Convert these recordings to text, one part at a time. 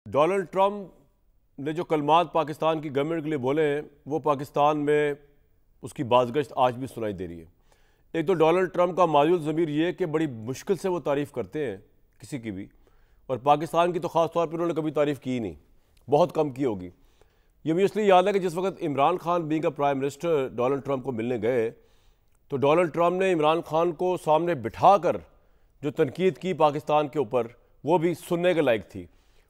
Donald Trump ने जो कलमात पाकिस्तान की गवर्नमेंट के लिए बोले हैं वो पाकिस्तान में उसकी बाज़गश्त आज भी सुनाई दे रही है। एक तो डोनाल्ड ट्रंप का मायूल ज़मीर ये कि बड़ी मुश्किल से वो तारीफ़ करते हैं किसी की भी, और पाकिस्तान की तो ख़ास तौर पर उन्होंने कभी तारीफ़ की ही नहीं, बहुत कम की होगी। ये मुझे इसलिए याद है कि जिस वक्त Imran Khan being a prime minister Donald Trump को मिलने गए तो डोनाल्ड ट्रंप ने इमरान खान को सामने बिठा कर जो तनकीद की पाकिस्तान के ऊपर वो भी सुनने के लायक थी।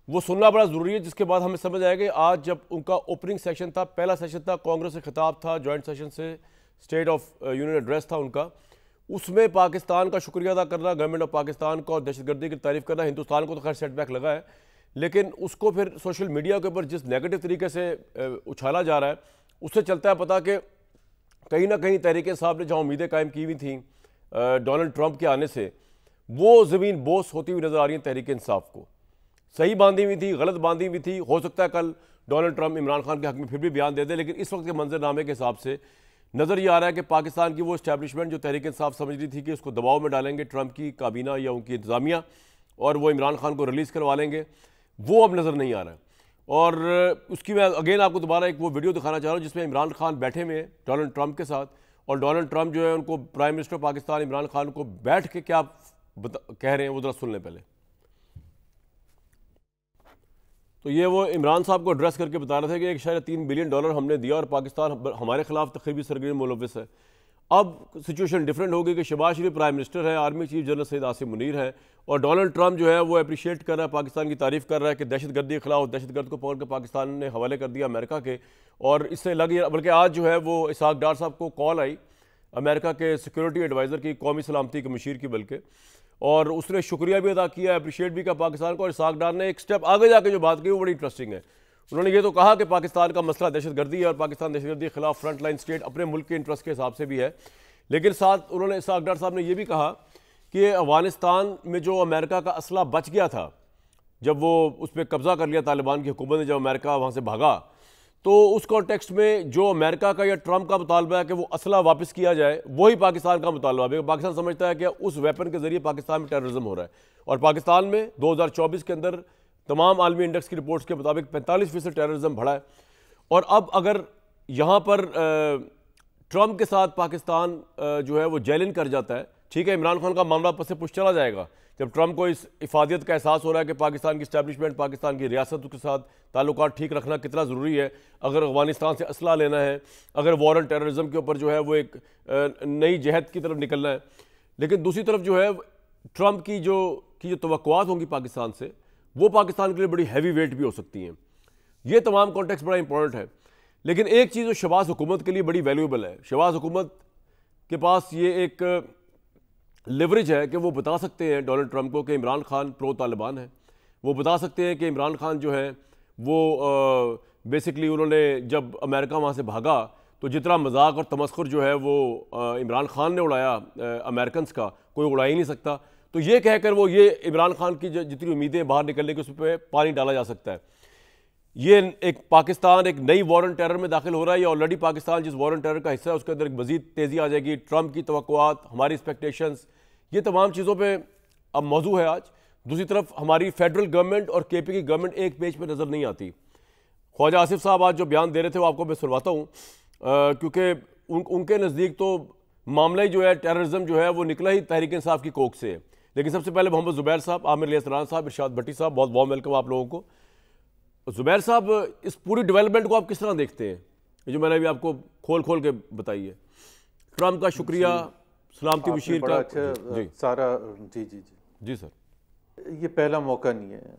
वो सुनना बड़ा ज़रूरी है, जिसके बाद हमें समझ आएगा कि आज जब उनका ओपनिंग सेशन था, पहला सेशन था, कांग्रेस से खिताब था, जॉइंट सेशन से स्टेट ऑफ यूनियन एड्रेस था उनका, उसमें पाकिस्तान का शुक्रिया अदा करना, गवर्नमेंट ऑफ पाकिस्तान को और दहशतगर्दी की तारीफ़ करना। हिंदुस्तान को तो खैर सेटबैक लगा है, लेकिन उसको फिर सोशल मीडिया के ऊपर जिस नेगेटिव तरीके से उछाला जा रहा है उससे चलता है पता कि कहीं ना कहीं तहरीक इंसाफ ने जहाँ उम्मीदें कायम की हुई थी डोनाल्ड ट्रंप के आने से, वो ज़मीन बोस होती हुई नज़र आ रही है तहरीक इंसाफ को। सही बांधी हुई थी, गलत बांधी हुई थी, हो सकता है कल डोनाल्ड ट्रंप इमरान खान के हक में फिर भी बयान दे दे, लेकिन इस वक्त के मंजरनामे के हिसाब से नज़र ये आ रहा है कि पाकिस्तान की वो इस्टेब्लिशमेंट जो तहरीक इंसाफ समझ रही थी कि उसको दबाव में डालेंगे ट्रंप की काबीना या उनकी इंतज़ामिया और वो इमरान खान को रिलीज़ करवा लेंगे, वो अब नज़र नहीं आ रहा है। और उसकी मैं अगेन आपको दोबारा एक वो वीडियो दिखाना चाह रहा हूँ जिसमें इमरान खान बैठे हुए हैं डोनाल्ड ट्रंप के साथ, और डोनाल्ड ट्रंप जो है उनको प्राइम मिनिस्टर पाकिस्तान इमरान खान को बैठ के क्या कह रहे हैं वो ज़रा सुन लें पहले। तो ये वो इमरान साहब को एड्रेस करके बता रहे थे कि $1.3 बिलियन हमने दिया और पाकिस्तान हमारे खिलाफ तकरीबी सरगर्मी मुलव्विस है। अब सिचुएशन डिफरेंट हो गई कि शहबाज शरीफ प्राइम मिनिस्टर है, army chief general Syed Asim Munir है, और डोनाल्ड ट्रंप जो है वो अप्रिशिएट कर रहा है, पाकिस्तान की तारीफ कर रहा है कि दहशतगर्दी के खिलाफ दहशतगर्द को पकड़ के पाकिस्तान ने हवाले कर दिया अमेरिका के। और इससे लगी, बल्कि आज जो है वो इसहाक डार साहब को कॉल आई अमेरिका के सिक्योरिटी एडवाइज़र की, कौमी सलामती के मुशीर की बल्कि, और उसने शुक्रिया भी अदा किया, अप्रिशिएट भी किया पाकिस्तान को। और इसहाक डार ने एक स्टेप आगे जाके जो बात की वो बड़ी इंटरेस्टिंग है। उन्होंने ये तो कहा कि पाकिस्तान का मसला दहशतगर्दी है और पाकिस्तान दहशतगर्दी के खिलाफ फ्रंट लाइन स्टेट अपने मुल्क के इंटरेस्ट के हिसाब से भी है, लेकिन साथ उन्होंने इसहाक डार साहब ने यह भी कहा कि अफगानिस्तान में जो अमेरिका का असला बच गया था जब वो उस पर कब्जा कर लिया तालिबान की हुकूमत ने, जब अमेरिका वहाँ से भागा, तो उस कॉन्टेक्स्ट में जो अमेरिका का या ट्रंप का मुतालबा है कि वो असला वापस किया जाए, वही पाकिस्तान का मुतालबा है। पाकिस्तान समझता है कि उस वेपन के जरिए पाकिस्तान में टेररिज्म हो रहा है, और पाकिस्तान में 2024 के अंदर तमाम आलमी इंडेक्स की रिपोर्ट्स के मुताबिक 45% टेररिज्म बढ़ा है। और अब अगर यहाँ पर ट्रंप के साथ पाकिस्तान जो है वो जेलिन कर जाता है, ठीक है, इमरान खान का मामला पस से पुश चला जाएगा जब ट्रंप को इस इफादियत का एहसास हो रहा है कि पाकिस्तान की इस्टेब्लिशमेंट, पाकिस्तान की रियासत के साथ ताल्लुकात ठीक रखना कितना ज़रूरी है। अगर अफगानिस्तान से असला लेना है, अगर वॉर ऑन टेररिज्म के ऊपर जो है वो एक नई जहद की तरफ निकलना है, लेकिन दूसरी तरफ जो है ट्रंप की जो तवक्कुआत होंगी पाकिस्तान से, वो पाकिस्तान के लिए बड़ी हैवी वेट भी हो सकती हैं। ये तमाम कॉन्टेक्स्ट बड़ा इंपॉर्टेंट है। लेकिन एक चीज़ जो शहबाज हुकूमत के लिए बड़ी वैल्यूएबल है, शहबाज हुकूमत के पास ये एक लिवरेज है कि वो बता सकते हैं डोनाल्ड ट्रंप को कि इमरान खान प्रो तालिबान है। वो बता सकते हैं कि इमरान खान जो है वो बेसिकली उन्होंने जब अमेरिका वहाँ से भागा तो जितना मजाक और तमस्खुर जो है वो इमरान खान ने उड़ाया अमेरिकन का, कोई उड़ा ही नहीं सकता। तो ये कहकर वो ये इमरान खान की जितनी उम्मीदें बाहर निकलने की उस पर पानी डाला जा सकता है। ये एक पाकिस्तान एक नई वॉर ऑन टेरर में दाखिल हो रहा है, या ऑलरेडी पाकिस्तान जिस वॉर ऑन टेरर का हिस्सा है उसके अंदर एक मजीद तेज़ी आ जाएगी। ट्रंप की तवक्कुआत, हमारी एक्सपेक्टेशंस, ये तमाम चीज़ों पे अब मौजू है आज। दूसरी तरफ हमारी फेडरल गवर्नमेंट और केपी की गवर्नमेंट एक पेज पे नज़र नहीं आती। ख्वाजा आसिफ साहब आज जो बयान दे रहे थे वो आपको मैं सुनवाता हूँ, क्योंकि उनके नज़दीक तो मामला ही जो है टेररिज्म जो है वो निकला ही तहरीक इंसाफ की कोख से है। लेकिन सबसे पहले मोहम्मद ज़ुबैर साहब, आमिर लियासरान साहब, इरशाद भट्टी साहब, बहुत वार्म वेलकम आप लोगों को। ज़ुबैर साहब, इस पूरी डेवलपमेंट को आप किस तरह देखते हैं, ये जो मैंने अभी आपको खोल खोल के बताई है, ट्रंप का शुक्रिया, सलामती मुशीर का अच्छा सारा जी जी जी जी सर, ये पहला मौका नहीं है।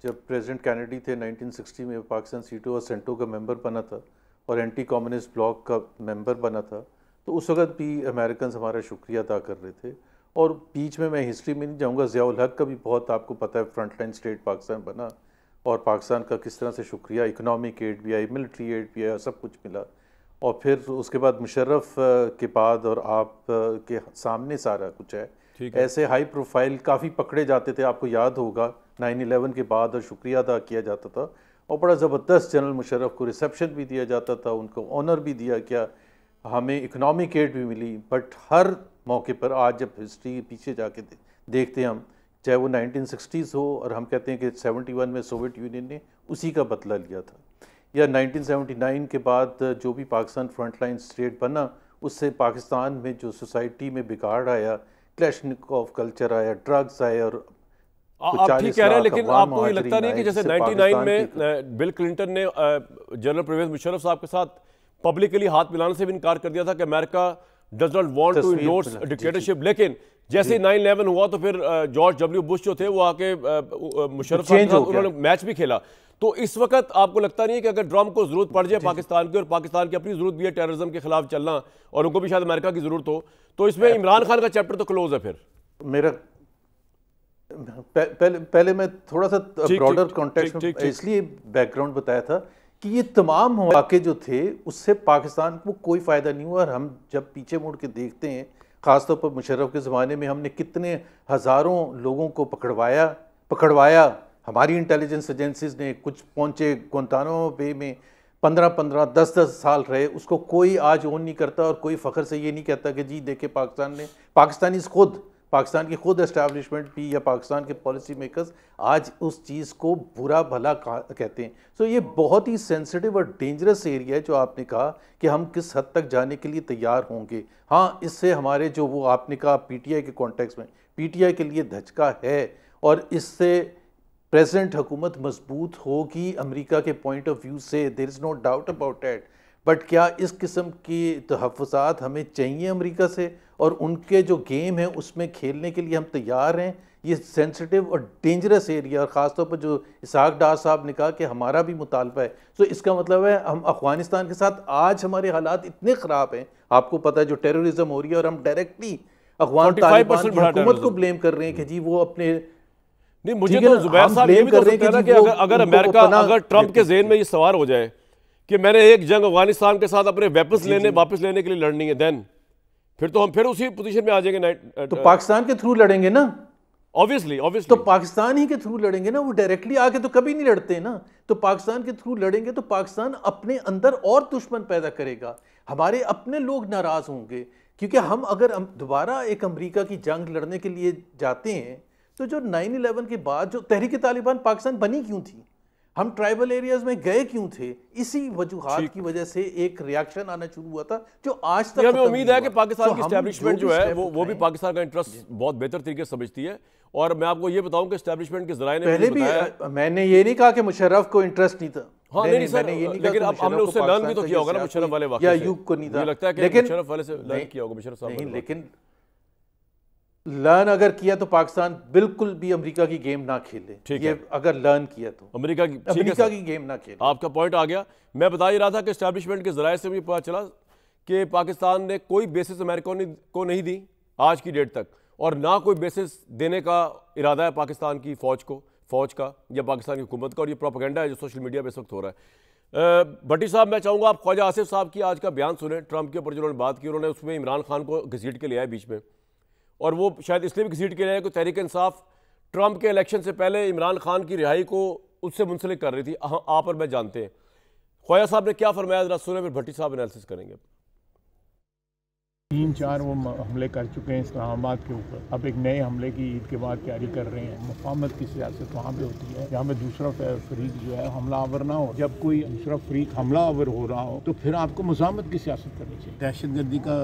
जब प्रेसिडेंट कैनेडी थे 1960 में, पाकिस्तान सीटो और सेंटो का मेंबर बना था और एंटी कम्युनिस्ट ब्लॉक का मेंबर बना था, तो उस वक्त भी अमेरिकन हमारा शुक्रिया अदा कर रहे थे। और बीच में मैं हिस्ट्री में नहीं जाऊँगा, ज़ियाउल हक का भी बहुत आपको पता है फ्रंट लाइन स्टेट पाकिस्तान बना, और पाकिस्तान का किस तरह से शुक्रिया, इकनॉमिक एड भी आई, मिलिट्री एड भी आया, सब कुछ मिला। और फिर उसके बाद मुशर्रफ के बाद और आप के सामने सारा कुछ है। ऐसे हाई प्रोफाइल काफ़ी पकड़े जाते थे, आपको याद होगा 9/11 के बाद, और शुक्रिया अदा किया जाता था और बड़ा ज़बरदस्त जनरल मुशर्रफ को रिसेप्शन भी दिया जाता था, उनको ऑनर भी दिया गया, हमें इकनॉमिक एड भी मिली। बट हर मौके पर आज जब हिस्ट्री पीछे जाके देखते हैं हम चाहे वो 1960s हो और हम कहते हैं कि 71 में सोवियत यूनियन ने उसी का बदला लिया था, या 1979 के बाद जो भी पाकिस्तान फ्रंटलाइन स्टेट बना, उससे पाकिस्तान में जो सोसाइटी में बिगाड़ आया, क्लैशनिकोव कल्चर आया, ड्रग्स आए, और आप ठीक कह रहे हैं, लेकिन आपको ये लगता नहीं कि जैसे 99 में बिल क्लिंटन ने जनरल परवेज मुशर्रफ साहब के साथ पब्लिकली हाथ मिलाने से भी इनकार कर दिया था कि America does not want to endorse dictatorship, लेकिन जैसे 9/11 हुआ तो फिर जॉर्ज डब्ल्यू बुश जो थे वो आके मुशर्रफ साहब के साथ उन्होंने मैच भी खेला। तो इस वक्त आपको लगता नहीं है कि अगर ट्रंप को जरूरत पड़ जाए पाकिस्तान की, और पाकिस्तान की अपनी जरूरत भी है टेररिज्म के खिलाफ चलना, और उनको भी शायद अमेरिका की जरूरत हो, तो इसमें इमरान खान का चैप्टर तो क्लोज है फिर? मेरा पहले मैं थोड़ा सा ब्रॉडर कॉन्टेक्स्ट में इसलिए बैकग्राउंड बताया था कि ये तमाम वाक़े जो थे उससे पाकिस्तान को कोई फ़ायदा नहीं हुआ। और हम जब पीछे मुड़ के देखते हैं, ख़ासतौर पर मुशर्रफ के ज़माने में हमने कितने हज़ारों लोगों को पकड़वाया, हमारी इंटेलिजेंस एजेंसीज ने, कुछ पहुँचे गुआंतानामो बे में 15-15, 10-10 साल रहे, उसको कोई आज ओन नहीं करता, और कोई फ़ख्र से ये नहीं कहता कि जी देखे पाकिस्तान की खुद एस्टैब्लिशमेंट भी या पाकिस्तान के पॉलिसी मेकर्स आज उस चीज़ को बुरा भला कहते हैं। सो ये बहुत ही सेंसिटिव और डेंजरस एरिया है जो आपने कहा कि हम किस हद तक जाने के लिए तैयार होंगे। हाँ, इससे हमारे जो वो आपने कहा पीटीआई के कॉन्टेक्स्ट में, पीटीआई के लिए धचका है, और इससे प्रेजेंट हुकूमत मजबूत होगी अमेरिका के पॉइंट ऑफ व्यू से, there is no doubt about that. But क्या इस किस्म की तहफ़्फ़ुज़ात हमें चाहिए अमेरिका से, और उनके जो गेम है उसमें खेलने के लिए हम तैयार हैं? ये सेंसिटिव और डेंजरस एरिया, और ख़ासतौर पर जो इसहाक डार साहब ने कहा कि हमारा भी मुतालबा है, तो इसका मतलब है हम अफ़गानिस्तान के साथ आज हमारे हालात इतने ख़राब हैं, आपको पता है जो टेररिज्म हो रही है, और हम डायरेक्टली अफ़गान तालिबान की हुकूमत को ब्लेम कर रहे हैं कि जी वो अपने नहीं। मुझे तो जुबैर साहब ये भी तो सकता है ना कि अगर अमेरिका, अगर ट्रंप के ज़हन में ये सवार हो जाए कि मैंने एक जंग अफगानिस्तान के साथ अपने वेपन्स वापस लेने के लिए लड़नी है, देन फिर तो हम फिर उसी पोजीशन में आ जाएंगे। तो पाकिस्तान के थ्रू लड़ेंगे ना, ऑब्वियसली तो पाकिस्तान ही के थ्रू लड़ेंगे ना, वो डायरेक्टली आके तो कभी नहीं लड़ते ना। तो पाकिस्तान के थ्रू लड़ेंगे तो पाकिस्तान अपने अंदर और दुश्मन पैदा करेगा, हमारे अपने लोग नाराज होंगे, क्योंकि हम अगर दोबारा एक अमेरिका की जंग लड़ने के लिए जाते हैं, तो जो 9/11 के बाद जो तहरीक तालिबान पाकिस्तान बनी क्यों थी, हम ट्राइबल एरियाज में गए क्यों थे? इसी वजूहात की वजह से एक रिएक्शन आना शुरू हुआ था जो आज तक हमें उम्मीद है कि पाकिस्तान की एस्टैब्लिशमेंट जो है वो भी पाकिस्तान का इंटरेस्ट बहुत बेहतर तरीके से समझती है। और मैं आपको ये बताऊं कि एस्टैब्लिशमेंट के जराए ने पहले भी मैंने ये नहीं कहा कि मुशर्रफ को इंटरेस्ट नहीं था, हाँ नहीं सर, लेकिन अब हमने उससे लर्न भी तो किया होगा ना मुशर्रफ वाले वाक़े या यूब को नहीं था, लगता है कि मुशर्रफ वाले से लर्न किया होगा मुशर्रफ साहब ने। लेकिन लर्न अगर किया तो पाकिस्तान बिल्कुल भी अमेरिका की गेम ना खेले, ये अगर लर्न किया तो अमेरिका की गेम ना खेले। आपका पॉइंट आ गया। मैं बता ही रहा था कि एस्टैब्लिशमेंट के जराये से मुझे पता चला कि पाकिस्तान ने कोई बेसिस अमेरिका को नहीं दी आज की डेट तक, और ना कोई बेसिस देने का इरादा है पाकिस्तान की फौज का या पाकिस्तान की हुकूमत का, और ये प्रोपेगेंडा है जो सोशल मीडिया पर इस वक्त हो रहा है। भट्टी साहब, मैं चाहूँगा आप ख्वाजा आसिफ साहब की आज का बयान सुने, ट्रंप के ऊपर जो उन्होंने बात की। उन्होंने उसमें इमरान खान को घसीट के लिया है बीच में, और वो शायद इसलिए भी घसीट के लिए कि तहरीक इंसाफ ट्रंप के इलेक्शन से पहले इमरान खान की रिहाई को उससे मुंसलिक कर रही थी। आप और मैं जानते हैं। ख्वाजा साहब ने क्या फरमाया, जरा सुने, फिर भट्टी साहब एनालिसिस करेंगे। 3-4 वो हमले कर चुके हैं इस्लामाबाद के ऊपर, अब एक नए हमले की ईद के बाद तैयारी कर रहे हैं। मुफाहमत की सियासत वहाँ पे होती है जहाँ पे दूसरा फरीक जो है हमला आवर ना हो। जब कोई दूसरा फरीक हमला आवर हो रहा हो तो फिर आपको मुफाहमत की सियासत करनी चाहिए। दहशतगर्दी का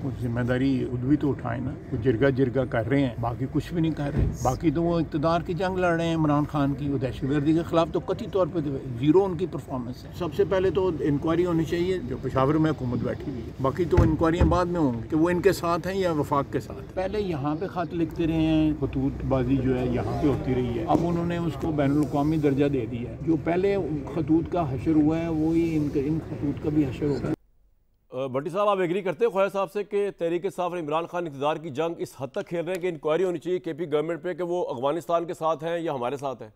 कुछ जिम्मेदारी खुद भी तो उठाए ना, कुछ जिरगा कर रहे हैं, बाकी कुछ भी नहीं कर रहे। बाकी तो वो इक़्तिदार की जंग लड़ रहे हैं इमरान खान की, वो दहशतगर्दी के खिलाफ तो कतई तौर पर जीरो उनकी परफॉर्मेंस है। सबसे पहले तो इंक्वायरी होनी चाहिए, जो पेशावर में हुकूमत बैठी हुई है, बाकी तो इंक्वायरियाँ बाद में कि वो इनके साथ हैं या वफाक के साथ। पहले यहाँ पे खत लिखते रहे हैं, खतूतबाजी जो है यहाँ पे होती रही है, अब उन्होंने उसको बैनुल अक़वामी दर्जा दे दिया है। जो पहले खतूत का हशर हुआ है वही इन खतूत का भी हशर होगा। भट्टी साहब, आप एग्री करते हैं ख्वाजा साहब से कि तहरीक इंसाफ और इमरान खान इक़्तिदार की जंग इस हद तक खेल रहे हैं कि इंक्वायरी होनी चाहिए केपी गवर्नमेंट पे कि वो अफगानिस्तान के साथ हैं या हमारे साथ हैं,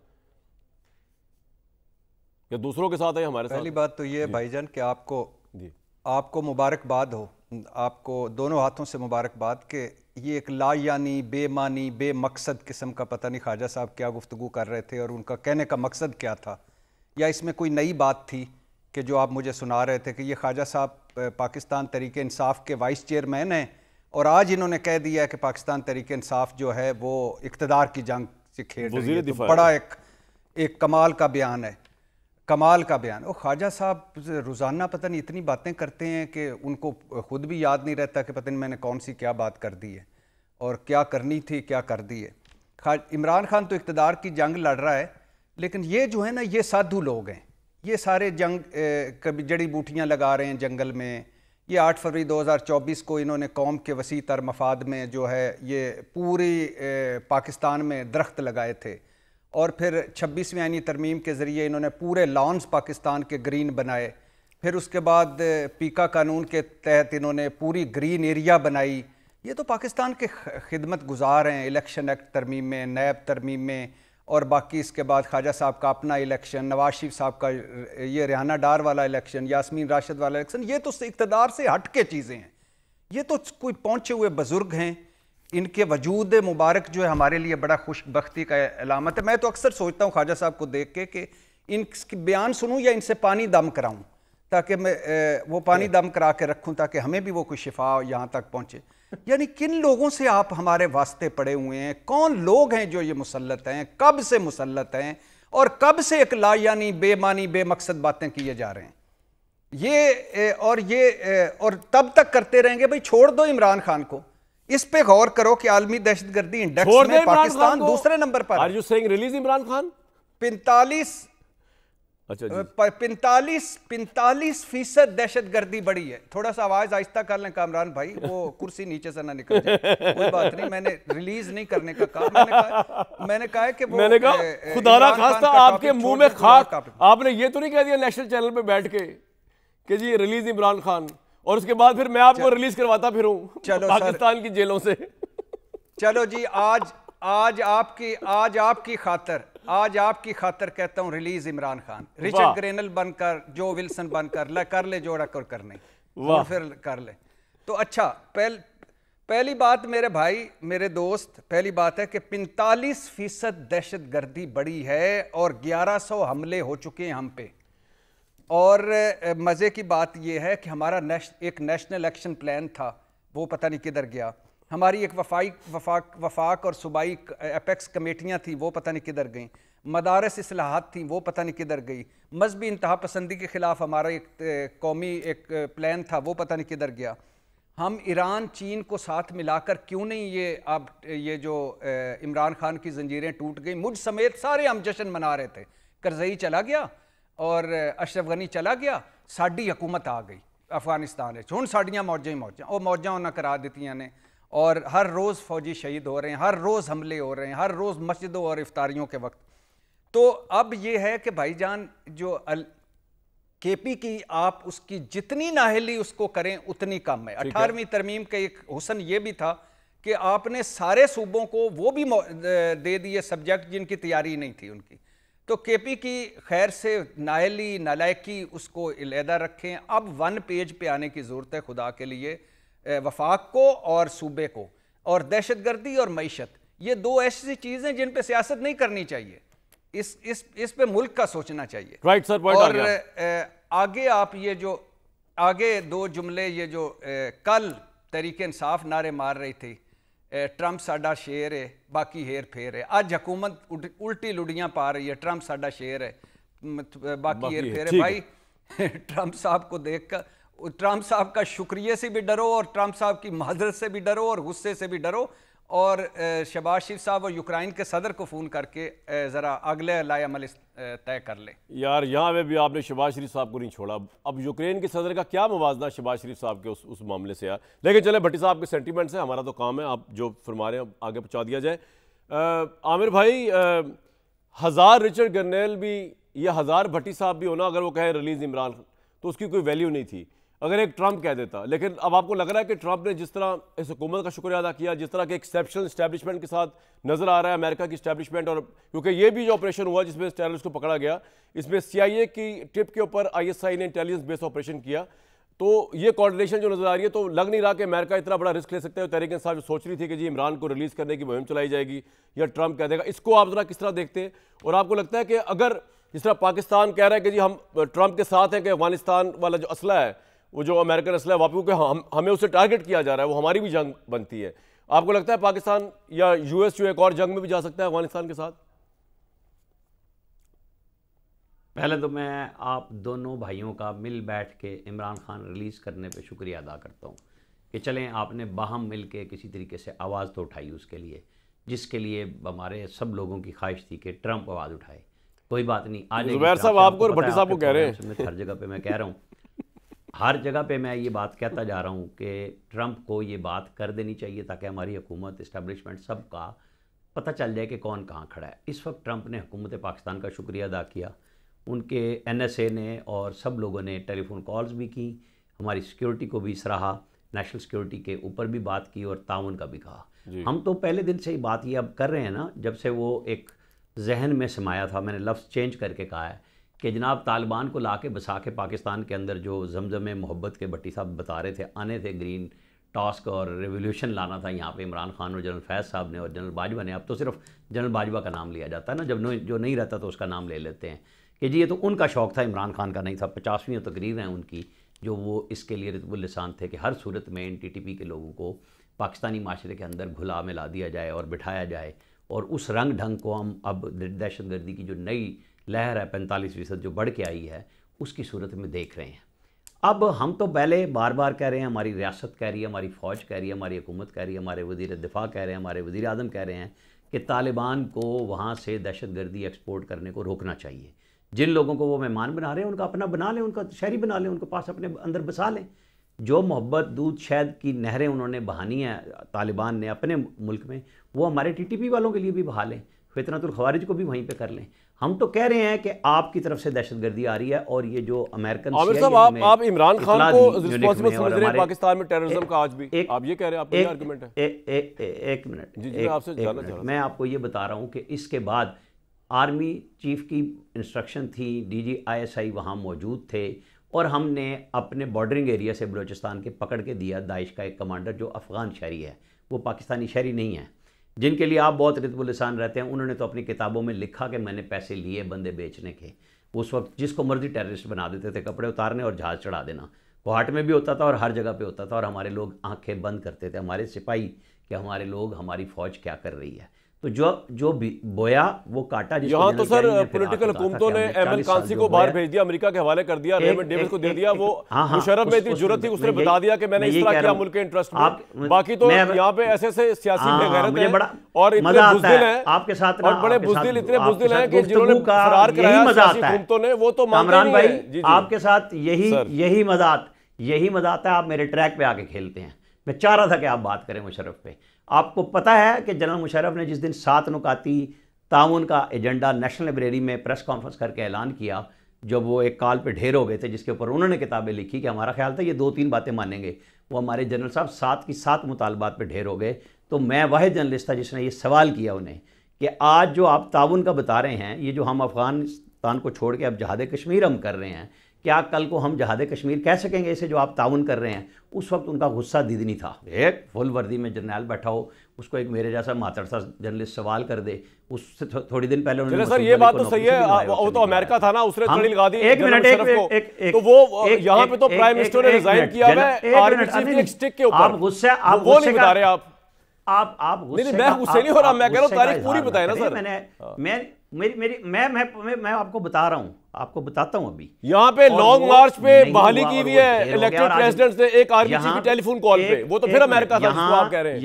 या दूसरों के साथ है हमारे साथ? पहली बात तो ये भाईजान कि आपको मुबारकबाद हो, आपको दोनों हाथों से मुबारकबाद कि ये एक लायानी, बेमानी, बेमकसद किस्म का, पता नहीं ख्वाजा साहब क्या गुफ्तगू कर रहे थे और उनका कहने का मकसद क्या था, या इसमें कोई नई बात थी कि जो आप मुझे सुना रहे थे कि ये ख्वाजा साहब पाकिस्तान तहरीक इंसाफ के वाइस चेयरमैन हैं और आज इन्होंने कह दिया है कि पाकिस्तान तहरीक इंसाफ जो है वो इक़्तिदार की जंग से खेल रही है। तो बड़ा एक कमाल का बयान है, कमाल का बयान। और ख्वाजा साहब रोज़ाना पता नहीं इतनी बातें करते हैं कि उनको खुद भी याद नहीं रहता कि पता नहीं मैंने कौन सी क्या बात कर दी है और क्या करनी थी क्या कर दी है। इमरान खान तो इक़्तिदार की जंग लड़ रहा है, लेकिन ये जो है ना, ये साधु लोग हैं, ये सारे जंग कभी जड़ी बूटियाँ लगा रहे हैं जंगल में। ये 8 फरवरी 2024 को इन्होंने कौम के वसी तर मफाद में जो है ये पूरी पाकिस्तान में दरख्त लगाए थे, और फिर 26वीं आईनी तरमीम के ज़रिए इन्होंने पूरे लॉन्स पाकिस्तान के ग्रीन बनाए। फिर उसके बाद पीका कानून के तहत इन्होंने पूरी ग्रीन एरिया बनाई। ये तो पाकिस्तान के खिदमत गुजार हैं, इलेक्शन एक्ट तरमीम में, नैब तरमीम में, और बाकी इसके बाद ख्वाजा साहब का अपना इलेक्शन, नवाज शरीफ साहब का ये रिहाना डार वाला इलेक्शन, यास्मीन राशिद वाला इलेक्शन, ये तो इक़्तिदार से हट के चीज़ें हैं। ये तो कोई पहुँचे हुए बुज़ुर्ग हैं, इनके वजूद मुबारक जो है हमारे लिए बड़ा खुशबख्ती का अलामत है। मैं तो अक्सर सोचता हूँ ख्वाजा साहब को देख के कि इनके बयान सुनूँ या इनसे पानी दम कराऊँ, ताकि मैं वो पानी दम करा के रखूँ ताकि हमें भी वो कोई शिफा यहाँ तक पहुँचे। यानी किन लोगों से आप हमारे वास्ते पड़े हुए हैं, कौन लोग हैं जो ये मुसल्लत हैं, कब से मुसल्लत हैं, और कब से एक लायानी बेमानी बेमकसद बातें किए जा रहे हैं। और तब तक करते रहेंगे। भाई छोड़ दो इमरान खान को, इस पे गौर करो कि आलमी दहशतगर्दी इंडेक्स में पाकिस्तान दूसरे नंबर पर। Are you saying release Imran Khan? 45% दहशतगर्दी बढ़ी है। थोड़ा सा आवाज आहिस्ता कर लें कामरान भाई, वो कुर्सी नीचे से ना निकल जाए। कोई बात नहीं, मैंने रिलीज नहीं करने का कहा। मैंने कहा कि वो, मैंने कहा खुदारा खास्ता आपके मुंह में खाक, आपने ये तो नहीं कह दिया नेशनल चैनल पे बैठ के कि जी रिलीज इमरान खान, और उसके बाद फिर मैं आपको रिलीज करवाता फिरूं पाकिस्तान की जेलों से। चलो जी, आज आपकी खातर कहता हूं release Imran Khan. Richard granal बनकर, जो विल्सन बनकर कर ले जो रख कर नहीं, और फिर कर ले तो अच्छा। पहली बात मेरे भाई, मेरे दोस्त, पहली बात है कि 45% दहशतगर्दी बढ़ी है और 1100 हमले हो चुके हैं हम पे। और मज़े की बात यह है कि हमारा एक नेशनल एक्शन प्लान था, वो पता नहीं किधर गया। हमारी एक वफाक और सूबाई एपेक्स कमेटियाँ थी, वो पता नहीं किधर गई। मदारस इस्लाहात थी, वो पता नहीं किधर गई। मजहबी इंतहा पसंदी के ख़िलाफ़ हमारा एक कौमी एक प्लान था, वो पता नहीं किधर गया। हम ईरान चीन को साथ मिलाकर क्यों नहीं ये जो इमरान खान की जंजीरें टूट गई, मुझ समेत सारे हम जश्न मना रहे थे। करज़ई चला गया और अशरफ गनी चला गया, साड़ी हुकूमत आ गई अफगानिस्तान। हुण साड़ियाँ मौजां ही मौजां, वो मौजां उन्हें करा दित्तियां ने, और हर रोज़ फौजी शहीद हो रहे हैं, हर रोज़ हमले हो रहे हैं, हर रोज़ मस्जिदों और इफ्तारियों के वक्त। तो अब ये है कि भाईजान जो केपी की आप उसकी जितनी नाहली उसको करें उतनी कम है। 18वीं तरमीम का एक हुसन ये भी था कि आपने सारे सूबों को वो भी दे दिए सब्जेक्ट जिनकी तैयारी नहीं थी उनकी। तो केपी की खैर से नाहली नालायकी उसको अलहदा रखें। अब 1 पेज पे आने की ज़रूरत है खुदा के लिए, वफाक को और सूबे को। और दहशतगर्दी और मईशत, ये दो ऐसी चीज़ें जिन पे सियासत नहीं करनी चाहिए, इस पे मुल्क का सोचना चाहिए। राइट सर, पॉइंट आ गया। आगे आप ये जो आगे 2 जुमले, ये जो कल तहरीक इंसाफ नारे मार रही थी, ट्रंप साडा शेर है बाकी हेर फेर है। आज हुकूमत उल्टी लुड़ियाँ पा रही है, ट्रंप साडा शेर है बाकी हेर फेर है। भाई ट्रंप साहब को देखकर, ट्रंप साहब का शुक्रिया से भी डरो और ट्रंप साहब की माजरत से भी डरो और गुस्से से भी डरो, और शहबाज शरीफ साहब और यूक्रेन के सदर को फ़ोन करके ज़रा अगले लाएमल तय कर ले। यार यहाँ में भी आपने शहबाज शरीफ साहब को नहीं छोड़ा। अब यूक्रेन के सदर का क्या मुवाजना शहबाज शरीफ साहब के उस मामले से यार। लेकिन चले भट्टी साहब के सेंटीमेंट्स हैं, हमारा तो काम है आप जो फरमा रहे हैं आगे पहुँचा दिया जाए। आमिर भाई, 1000 रिचर्ड गर्नेल भी या 1000 भट्टी साहब भी होना, अगर वो कहें रिलीज इमरान, तो उसकी कोई वैल्यू नहीं थी अगर एक ट्रंप कह देता। लेकिन अब आपको लग रहा है कि ट्रंप ने जिस तरह इस हुकूमत का शुक्रिया अदा किया, जिस तरह के एक्सेप्शनल इस्टेब्लिशमेंट के साथ नजर आ रहा है अमेरिका की इस्टेब्लिशमेंट, और क्योंकि ये भी जो ऑपरेशन हुआ जिसमें टेररिस्ट को पकड़ा गया, इसमें CIA की टिप के ऊपर ISI ने इंटेलिजेंस बेस्ड ऑपरेशन किया, तो ये कोऑर्डिनेशन जो नजर आ रही है, तो लग नहीं रहा कि अमेरिका इतना बड़ा रिस्क ले सकता है। तहरीक इंसाफ जो सोच रही थी कि जी इमरान को रिलीज करने की मुहिम चलाई जाएगी या ट्रंप कह देगा, इसको आप जरा किस तरह देखते हैं? और आपको लगता है कि अगर जिस तरह पाकिस्तान कह रहा है कि जी हम ट्रंप के साथ हैं कि अफगानिस्तान वाला जो असला है वो जो अमेरिकन असला वापस, क्योंकि हमें उससे टारगेट किया जा रहा है, वो हमारी भी जंग बनती है। आपको लगता है पाकिस्तान या यूएस जो एक और जंग में भी जा सकता है अफगानिस्तान के साथ? पहले तो मैं आप दोनों भाइयों का मिल बैठ के इमरान खान रिलीज़ करने पे शुक्रिया अदा करता हूँ कि चलें आपने बाहम मिल के किसी तरीके से आवाज़ तो उठाई उसके लिए, जिसके लिए हमारे सब लोगों की ख्वाहिश थी कि ट्रंप आवाज़ उठाए। कोई बात नहीं, आज ज़ुबैर साहब आपको और भट्टी साहब को कह रहे हैं, हर जगह पे मैं कह रहा हूँ, हर जगह पे मैं ये बात कहता जा रहा हूँ कि ट्रंप को ये बात कर देनी चाहिए ताकि हमारी हुकूमत, इस्टेब्लिशमेंट सब का पता चल जाए कि कौन कहाँ खड़ा है। इस वक्त ट्रंप ने हुकूमत पाकिस्तान का शुक्रिया अदा किया, उनके NSA ने और सब लोगों ने टेलीफोन कॉल्स भी की, हमारी सिक्योरिटी को भी सराहा, नेशनल सिक्योरिटी के ऊपर भी बात की और ताउन का भी कहा। हम तो पहले दिन से ही बात ये अब कर रहे हैं ना, जब से वो एक जहन में समाया था, मैंने लफ्ज़ चेंज करके कहा है कि जनाब तालिबान को ला के बसा के पाकिस्तान के अंदर जो जमजम मोहब्बत के भट्टी साहब बता रहे थे, आने थे ग्रीन टास्क और रेवोल्यूशन लाना था यहाँ पे इमरान खान और जनरल फैज़ साहब ने और जनरल बाजवा ने। अब तो सिर्फ जनरल बाजवा का नाम लिया जाता है ना, जब जो नहीं रहता तो उसका नाम ले लेते हैं कि जी ये तो उनका शौक़ था, इमरान खान का नहीं था। 50वीं तकरीर हैं उनकी जो वो इसके लिए रितबुल लिसान थे कि हर सूरत में NTTP के लोगों को पाकिस्तानी माशरे के अंदर घुला मिला दिया जाए और बिठाया जाए, और उस रंग ढंग को हम अब दहशतगर्दी की जो नई लहर है 45% जो बढ़ के आई है उसकी सूरत में देख रहे हैं। अब हम तो पहले बार बार कह रहे हैं, हमारी रियासत कह रही है, हमारी फ़ौज कह रही है, हमारी हुकूमत कह रही है, हमारे वज़ीर दिफा कह रहे हैं, हमारे वज़ीर आज़म कह रहे हैं कि तालिबान को वहाँ से दहशतगर्दी एक्सपोर्ट करने को रोकना चाहिए। जिन लोगों को वो मेहमान बना रहे हैं उनका अपना बना लें, उनका शहरी बना लें, उनके पास अपने अंदर बसा लें। जो मोहब्बत दूध शहद की नहरें उन्होंने बहानी है तालिबान ने अपने मुल्क में, वो हमारे TTP वालों के लिए भी बहा लें, फितनतुल खवारिज को भी वहीं पे कर लें। हम तो कह रहे हैं कि आपकी तरफ से दहशतगर्दी आ रही है और ये जो अमेरिकन आमिर साहब आप इमरान खान को रिस्पांसिबल समझ रहे हैं पाकिस्तान में टेररिज्म का आज भी, आप ये कह रहे हैं, आपका ये आर्गुमेंट है? एक मिनट, मैं आपको ये बता रहा हूँ कि इसके बाद आर्मी चीफ की इंस्ट्रक्शन थी, DG ISI वहाँ मौजूद थे और हमने अपने बॉर्डरिंग एरिया से बलूचिस्तान के पकड़ के दिया दाइश का एक कमांडर जो अफ़गान शहरी है, वो पाकिस्तानी शहरी नहीं है, जिनके लिए आप बहुत रितबुल लिसान रहते हैं। उन्होंने तो अपनी किताबों में लिखा कि मैंने पैसे लिए बंदे बेचने के। उस वक्त जिसको मर्जी टेररिस्ट बना देते थे, कपड़े उतारने और जहाज़ चढ़ा देना। कोहाट में भी होता था और हर जगह पे होता था और हमारे लोग आंखें बंद करते थे, हमारे सिपाही, कि हमारे लोग, हमारी फ़ौज क्या कर रही है। तो जो भी बोया वो काटा। यहाँ तो सर पॉलिटिकल हुकूमतों ने एमन कांसी को बाहर भेज दिया, अमेरिका के हवाले कर दिया, रेमंड डेविस को दे दिया। वो मुशर्रफ में इतनी जुर्रत थी, उसने बता दिया कि मैंने इस तरह किया मुल्क के इंटरेस्ट में। बाकी तो यहाँ पे ऐसे सियासी बेगैरत हैं और इतने बुज़दिल हैं आपके साथ, और बड़े बुज़दिल, इतने बुज़दिल हैं कि जिन्होंने फरार कराया सियासी हुकूमतों ने, वो तो कामरान भाई आपके साथ यही मजाक है। आप मेरे ट्रैक पे आके खेलते हैं। मैं चाह रहा था कि आप बात करें मुशर्रफ पे। आपको पता है कि जनरल मुशर्रफ ने जिस दिन 7 नुकाती ताउन का एजेंडा नेशनल लाइब्रेरी में प्रेस कॉन्फ्रेंस करके ऐलान किया, जब वो एक कॉल पे ढेर हो गए थे, जिसके ऊपर उन्होंने किताबें लिखी कि हमारा ख्याल था ये 2-3 बातें मानेंगे, वो हमारे जनरल साहब 7 की 7 मुतालबात पे ढेर हो गए। तो मैं वाहिद जर्नलिस्ट था जिसने ये सवाल किया उन्हें कि आज जो आप ताउन का बता रहे हैं, ये जो हम अफ़गानिस्तान को छोड़ के अब जहाद कश्मीर हम कर रहे हैं, क्या कल को हम जहाद कश्मीर कह सकेंगे इसे जो आप ताउन कर रहे हैं? उस वक्त उनका गुस्सा दीदनी था। एक फुल वर्दी में जर्नल बैठा हो, उसको एक मेरे जैसा मातड़ सा जर्नलिस्ट सवाल कर दे, उससे थोड़ी दिन पहले उन्होंने सर ये बात तो सही है, वो तो अमेरिका था ना, उसने कड़ी लगा दी। एक मिनट, तो वो यहाँ पे तो प्राइम मिनिस्टर ने रिजाइन किया है आर्मी चीफ के स्टिक के ऊपर। आप गुस्से, आप वो नहीं बता रहे आप नहीं, मैं गुस्से नहीं हो रहा, मैं कह रहा हूँ तारीख पूरी बताए ना सर। मैं आपको बता रहा हूँ, आपको बताता हूँ। अभी यहाँ पे लॉन्ग मार्च पे बहाली की हुई है इलेक्टेड प्रेसिडेंट ने एक आर्मी चीफ की टेलीफोन कॉल पे, वो तो फिर अमेरिका था जिसको आप कह रहे हैं।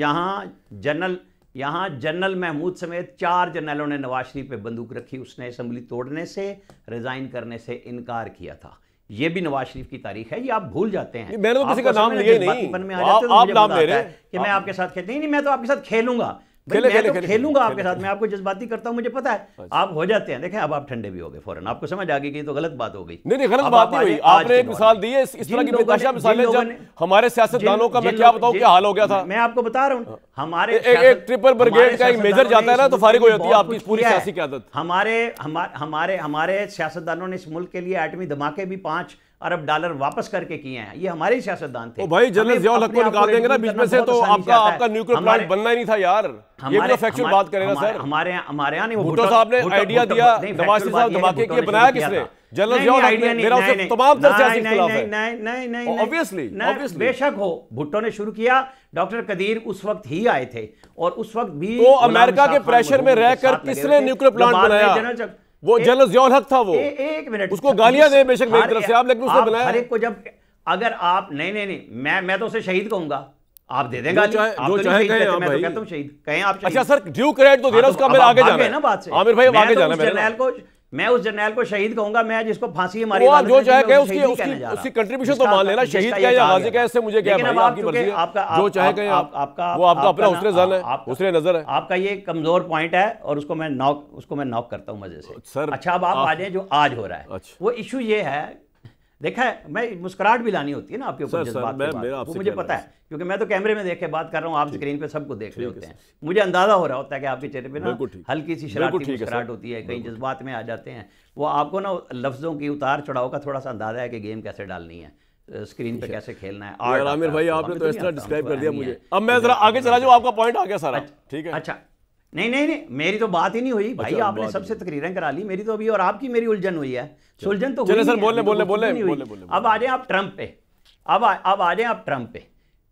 यहाँ जनरल महमूद समेत 4 जनरलों ने नवाज शरीफ पे बंदूक रखी, उसने असेंबली तोड़ने से, रिजाइन करने से इनकार किया था। ये भी नवाज शरीफ की तारीख है, ये आप भूल जाते हैं। मैंने तो किसी का नाम लिया नहीं, आप नाम ले रहे हैं कि मैं आपके साथ खेलता नहीं, मैं तो आपके साथ खेलूंगा, खेलूंगा आपके साथ। मैं आपको जज्बाती करता हूं, मुझे पता है आप हो जाते हैं। देखें अब आप ठंडे भी हो गए फौरन, आपको समझ आ गई कि तो गलत बात हो गई। नहीं गलत बात नहीं हुई, आपने एक मिसाल दी है, इस तरह की बेतहाशा मिसालें जब हमारे सियासतदानों का मैं क्या बताऊं क्या हाल हो गया था। मैं आपको बता रहा हूं, हमारे एक ट्रिपल ब्रिगेड का एक मेजर जाता है ना तो फारिग हो जाती है आपकी पूरी सियासी क़यादत। हमारे सियासतदानों ने इस मुल्क के लिए एटमी धमाके भी 5 अरब डॉलर वापस करके किए हैं, ये हमारे ही सियासतदान थे। भाई जनरल ज़ियाउल हक को निकाल देंगे ना बीच में से तो आपका न्यूक्लियर प्लांट बनना ही नहीं था यार। ये भी तो फैक्चुअल बात करें ना सर। हमारे यहाँ नहीं, भुट्टो साहब ने आइडिया दिया, नवाज शरीफ साहब धमाके किए, बनाया किसने? जनरल जियाउल हक ने, मेरा उससे तमाम तरह सियासी इख्तिलाफ है। नहीं, ऑब्वियसली बेशक हो, भुट्टो ने शुरू किया, डॉक्टर कदीर उस वक्त ही आए थे और उस वक्त भी तो अमेरिका के प्रेशर में रहकर किसने न्यूक्लियर प्लांट बनाया? वो जनरल जियाउल हक था। वो एक मिनट, उसको गालियां दे बेशक मेरी तरफ से आप, लेकिन उसने बनाया। हर एक को जब अगर आप नहीं, मैं तो उसे शहीद कहूंगा, आप दे देंगे जो चाहे कहें आप, मैं तो कहता हूं शहीद कहें आप। अच्छा सर, ड्यू क्रेडिट तो दे रहा, उसका मेरा आगे जाना है ना बात से। आमिर भाई आगे जाना है। मैं उस जर्नैल को शहीद कहूंगा, मैं जिसको फांसी हमारी आप जो चाहे कहें, उसकी कंट्रीब्यूशन तो मान लेना, शहीद क्या या गाजी क्या, इससे मुझे क्या भाई, आपकी मर्जी है, जो चाहे कहें आप, वो आपका अपना उसने जान है, उसने नजर है। आपका ये कमजोर पॉइंट है और उसको मैं नॉक करता हूं मजे से सर। अच्छा, अब आप आ जाए जो आज हो रहा है। वो इशू ये है, देखा है, मैं मुस्कुराहट भी लानी होती है ना आपके ऊपर जज्बात के बाद, वो मुझे पता है, क्योंकि मैं तो कैमरे में देख के बात कर रहा हूँ, आप स्क्रीन पे सबको देख रहे होते हैं, मुझे अंदाजा हो रहा होता है कि आपके चेहरे पे ना हल्की सी शरारती मुस्कुराहट होती है, कहीं जज्बात में आ जाते हैं, वो आपको ना लफ्जों की उतार चढ़ाव का थोड़ा सा अंदाजा है कि गेम कैसे डालनी है, स्क्रीन पे कैसे खेलना है। आमिर भाई आपने तो इस तरह डिस्क्राइब कर दिया मुझे, अब मैं जरा आगे चला जाऊँ, आपका पॉइंट आ गया सारा, ठीक है। अच्छा, नहीं, मेरी तो बात ही नहीं हुई भाई, आपने सबसे तकरीरें करा ली, मेरी तो अभी और आपकी मेरी उलझन हुई है, सुलझन तो चले सर, बोले। अब आ जाए आप ट्रंप पे, अब आ जाए आप ट्रंप पे।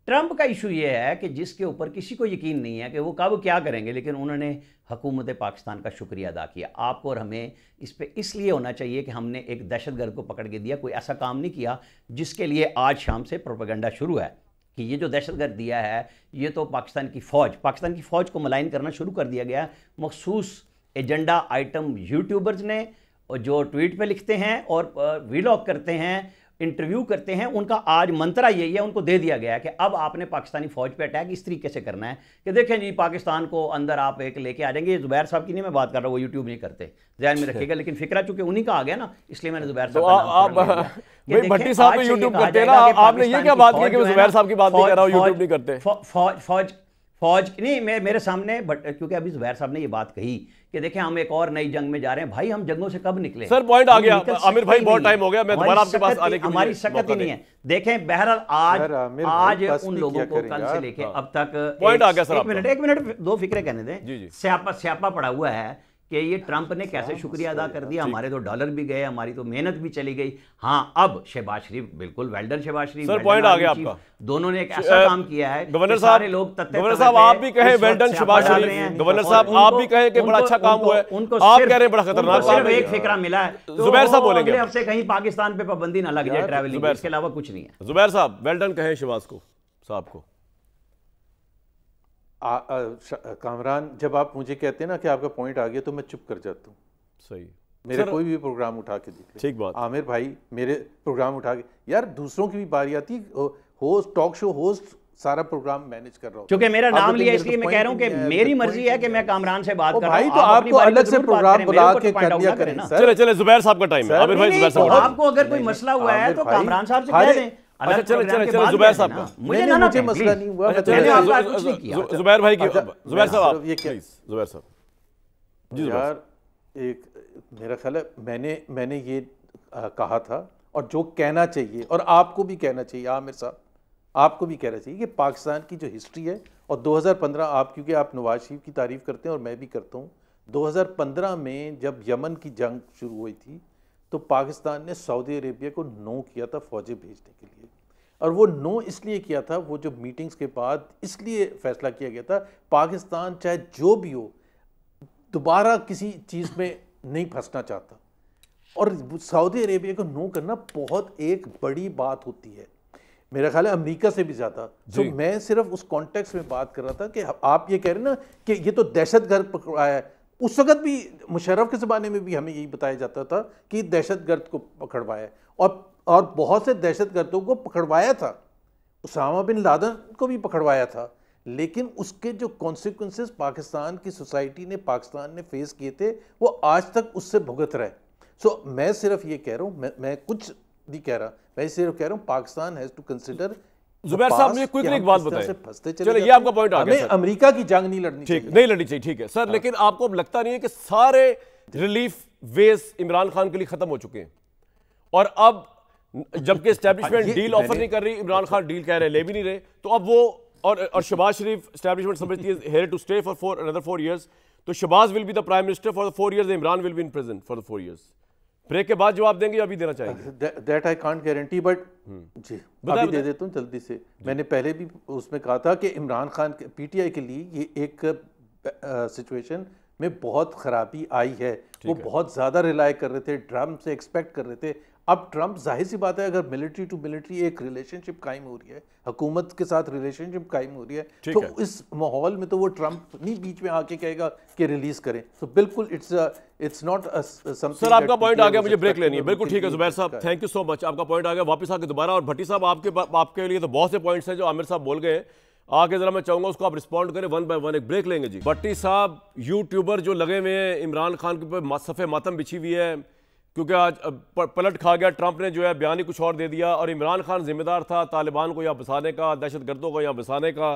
ट्रंप का इशू ये है कि जिसके ऊपर किसी को यकीन नहीं है कि वो कब क्या करेंगे, लेकिन उन्होंने हुकूमत पाकिस्तान का शुक्रिया अदा किया। आपको और हमें इस पे इसलिए होना चाहिए कि हमने एक दहशतगर्द को पकड़ के दिया, कोई ऐसा काम नहीं किया जिसके लिए आज शाम से प्रोपेगेंडा शुरू है कि ये जो दहशतगर्द दिया है, ये तो पाकिस्तान की फ़ौज को मलाइन करना शुरू कर दिया गया। मखसूस एजेंडा आइटम यूट्यूबर्स ने, जो ट्वीट पे लिखते हैं और वीलॉग करते हैं, इंटरव्यू करते हैं, उनका आज मंत्रा यही है, उनको दे दिया गया है कि अब आपने पाकिस्तानी फ़ौज पे अटैक इस तरीके से करना है कि देखें जी, पाकिस्तान को अंदर आप एक लेके आ जाएंगे। जुबैर साहब की नहीं मैं बात कर रहा हूँ, वो यूट्यूब नहीं करते, ध्यान में रखिएगा, लेकिन फिक्रा चूंकि उन्हीं का आ गया ना, इसलिए मैंने जुबैर साहब भट्टी साहब तो यूट्यूब करते हैं ना, आपने ये क्या बात की कि जुबैर साहब की बात नहीं कर रहा हूँ, यूट्यूब नहीं करते। फौज नहीं, मेरे सामने, बट क्योंकि अभी जुबैर साहब ने ये बात कही कि देखें हम एक और नई जंग में जा रहे हैं, भाई हम जंगों से कब निकले? सर पॉइंट आ गया आमिर भाई, बहुत टाइम हो गया, मैं दोबारा आपके पास आने की हमारी सकत ही नहीं है। देखें बहरहाल आज उन लोगों को कल से लेके अब तक पॉइंट आ गया सर। एक मिनट दो फिक्रे कहने दें। स्यापा पड़ा हुआ है कि ये ट्रंप ने कैसे शुक्रिया अदा कर दिया, हमारे तो डॉलर भी गए, हमारी तो मेहनत भी चली गई। हाँ, अब शहबाज शरीफ, बिल्कुल वेल्डन शहबाज शरीफ, सर पॉइंट आ गया आपका, दोनों ने एक ऐसा काम किया है। गवर्नर साहब आप भी कहें वेल्डन शहबाज शरीफ, गवर्नर साहब आप भी कहें कि बड़ा अच्छा काम हुआ है, आप कह रहे हैं बड़ा खतरनाक काम है। एक फिक्रा मिला है, जुबैर साहब बोलेंगे, अगले हफ्ते कहीं पाकिस्तान पे पाबंदी ना लग जाए ट्रैवलिंग, इसके अलावा कुछ नहीं है। जुबैर साहब वेल्डन कहें शहबाज को साहब को। कामरान, जब आप मुझे कहते हैं ना कि आपका पॉइंट आ गया तो मैं चुप कर जाता हूँ। सही, मेरे कोई भी प्रोग्राम उठा के देख ले, ठीक बात। आमिर भाई मेरे प्रोग्राम उठा के, यार दूसरों की भी बारी आती है, होस्ट, टॉक शो होस्ट सारा प्रोग्राम मैनेज कर रहा हूँ, क्योंकि मेरा नाम लिया इसलिए मैं कह रहा हूँ कि मेरी मर्जी है कि मैं कामरान से बात कर रहा हूँ। तो आपको अलग से प्रोग्राम बुला के कर लिया करें ना। चले जुबैर साहब का टाइम है, आमिर भाई जुबैर साहब, आपको अगर कोई मसला हुआ है तो कामरान साहब से कह दें। अच्छा चले जुबैर साहब का, मुझे मसला नहीं हुआ, जुबैर भाई की, जुबैर साहब ये क्या, जुबैर साहब जी। यार एक मेरा ख्याल है मैंने ये कहा था, और जो कहना चाहिए और आपको भी कहना चाहिए, आमिर साहब आपको भी कहना चाहिए कि पाकिस्तान की जो हिस्ट्री है, और 2015 आप, क्योंकि आप नवाज शरीफ की तारीफ़ करते हैं और मैं भी करता हूँ, 2015 में जब यमन की जंग शुरू हुई थी तो पाकिस्तान ने सऊदी अरेबिया को नो किया था फ़ौजें भेजने के लिए, और वो नो इसलिए किया था, वो जो मीटिंग्स के बाद इसलिए फ़ैसला किया गया था, पाकिस्तान चाहे जो भी हो दोबारा किसी चीज़ में नहीं फंसना चाहता, और सऊदी अरेबिया को नो करना बहुत एक बड़ी बात होती है, मेरा ख्याल है अमेरिका से भी ज़्यादा। तो मैं सिर्फ उस कॉन्टेक्स्ट में बात कर रहा था कि आप ये कह रहे हैं ना कि ये तो दहशतगर्द पकड़ाया है, उस वक्त भी मुशर्रफ के ज़माने में भी हमें यही बताया जाता था कि दहशतगर्द को पकड़वाया, और बहुत से दहशतगर्दों को पकड़वाया था, उसामा बिन लादेन को भी पकड़वाया था, लेकिन उसके जो कॉन्सिक्वेंसेस पाकिस्तान की सोसाइटी ने, पाकिस्तान ने फेस किए थे, वो आज तक उससे भुगत रहे। सो मैं सिर्फ ये कह रहा हूँ, मैं कुछ नहीं कह रहा, मैं सिर्फ कह रहा हूँ Pakistan has to consider. Zubair साहब मुझे क्विकली एक बात बताएं, चलो ये आपका पॉइंट आ गया, अमेरिका की जंग नहीं लड़नी चाहिए, नहीं लड़नी चाहिए, ठीक है सर, लेकिन आपको अब लगता नहीं है कि सारे रिलीफ वेज इमरान खान के लिए खत्म हो चुके हैं, और अब जबकि एस्टैब्लिशमेंट डील ऑफर नहीं कर रही, इमरान खान डील कह रहे हैं, ले भी नहीं रहे, तो अब वो और शहबाज शरीफ एस्टैब्लिशमेंट समझती है here to stay for another 4 years, तो Shahbaz will be the prime minister for the 4 years, Imran will be in prison for the 4 years। Break के बाद जवाब देंगे या अभी देना चाहेंगे? That I can't guarantee, but जी अभी दे देता हूँ जल्दी से। मैंने पहले भी उसमें कहा था कि इमरान खान पीटीआई के लिए ये एक सिचुएशन में बहुत खराबी आई है। वो बहुत ज़्यादा रिलाई कर रहे थे, ट्रम्प से एक्सपेक्ट कर रहे थे। अब ट्रम्प, जाहिर सी बात है, अगर मिलिट्री टू मिलिट्री एक रिलेशनशिप कायम हो रही है, हुकूमत के साथ रिलेशनशिप कायम हो रही है, तो इस माहौल में तो वो ट्रम्प नहीं बीच में आके कहेगा कि रिलीज करें। तो बिल्कुल इट्स नॉट समथिंग। सर आपका पॉइंट आ गया, मुझे ब्रेक लेनी है। बिल्कुल ठीक है जुबैर साहब, थैंक यू सो मच, आपका पॉइंट आ गया। वापस आके दोबारा, और भट्टी साहब आपके लिए तो बहुत से पॉइंट्स हैं जो आमिर साहब बोल गए, आगे जरा मैं चाहूंगा उसको आप रिस्पॉन्ड करें वन बाय वन। एक ब्रेक लेंगे जी। भट्टी साहब, यूट्यूबर जो लगे हुए हैं इमरान खान के ऊपर सफ़े मातम बिछी हुई है, क्योंकि आज पलट खा गया, ट्रंप ने जो है बयान ही कुछ और दे दिया, और इमरान खान जिम्मेदार था तालिबान को यहाँ बसाने का, दहशतगर्दों को यहाँ बसाने का।